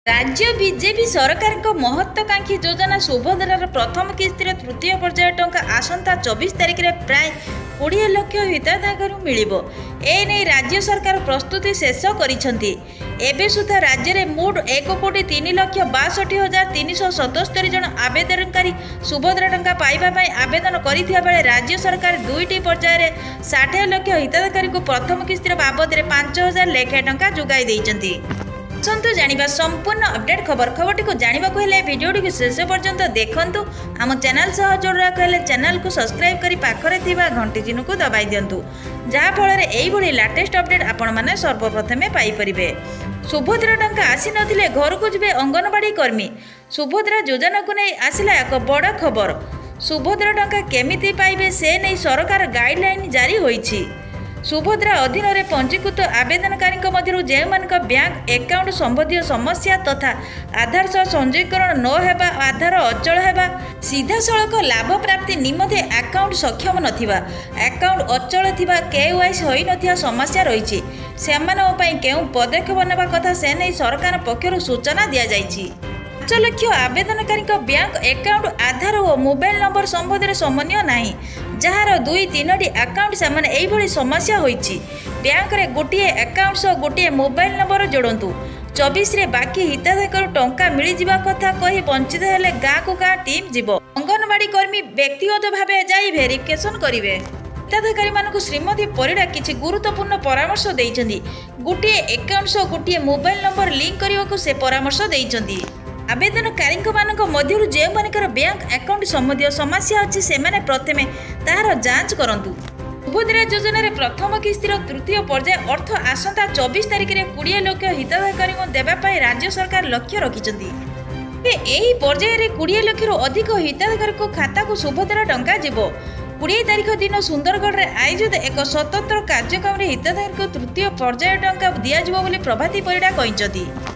राज्य बीजेपी सरकार महत्वाकांक्षी योजना सुभद्रार प्रथम किस्तिर तृतीय पर्याय टंका आसंता 24 तारिख में प्राय 20 लाख हिताधिकारी मिलिबो। एने राज्य सरकार प्रस्तुति शेष करिसंती। एबे सुधा राज्य में मोट 1,62,62,377 जन आवेदनकारी सुभद्रा टंका पाइबा पई आवेदन करिथिया बेले राज्य सरकार दुईटी पर्याय 60 लाख हिताधिकारी को प्रथम किस्तिर बाबद 5,000 लेखा टंका जोगाई दैचंती। आसतु जानिबा संपूर्ण अपडेट खबरटी को जानवाक हेले भिडियोटी को शेष पर्यंत देखंतु। आम चैनल सह जोड़ा हेले चैनल को सब्सक्राइब करी पाखरे थिबा घंटी चिन्ह को दबाई दियंतु, जहा फल एई भली लेटेस्ट अपडेट आपण माने सर्वप्रथमे पाई परिबे। सुभद्रा टंका आसी नथिले घर को जिबे अंगनवाड़ी कर्मी। सुभद्रा योजना को नहीं आसिला एक बड़ खबर। सुभद्रा टंका केमिति पाइबे से नहीं सरकार गाइडलाइन जारी होईछि। सुभद्रा अधीन में पंजीकृत आवेदनकारी मध्य जो बैंक एकाउंट संबंधी समस्या तथा आधार सह संजीकरण न होगा, आधार अचल होगा, सीधा सड़क लाभ प्राप्ति निमंते अकाउंट सक्षम नथिबा, अकाउंट अचल थिबा, केवाईसी होई नथिया समस्या रही केउ पदक्षेप नेबा कथा से नहीं सरकार पक्षर सूचना दि जाइछि। 5 लाख आवेदनकारी बैंक एकाउंट आधार और मोबाइल नंबर संबंधी समन्वय नहीं, जार 2-3टी अकाउंट से समस्या होइछि। बैंक रे गोटे अकाउंट सह गोटे मोबाइल नंबर जोड़ंतु। 24 रे बाकी हिताधिकारी टंका मिल जिबा कथा कही वंचित हेले गाँ को गाँ टीम जीव। अंगनवाड़ी कर्मी व्यक्तिगत भावे जाई वेरिफिकेशन करिवे। हिताधिकारी मानकु श्रीमती परिडा किछि गुरुत्वपूर्ण परामर्श दैछन्ती। गोटे अकाउंट सह गोटे मोबाइल नंबर लिंक करबाकू से परामर्श दैछन्ती। आवेदनकारी मध्य जो बैंक अकाउंट संबंधी समस्या अच्छी से प्रथमे तार जांच करंतु। सुभद्रा योजना रे प्रथम किस्तिर तृतीय पर्याय अर्थ आसंता 24 तारिख में 20 लाख हिताधिकारी देवाई राज्य सरकार लक्ष्य रखिंट। यही पर्याय 20 लाख अधिक हिताधिकारी खाता को सुभद्रा टंका जीव। 20 तारिख दिन सुंदरगढ़ में आयोजित एक स्वतंत्र कार्यक्रम में हिताधिकारी तृतीय पर्याय टंका दिज्व प्रभाती परिडा कहते।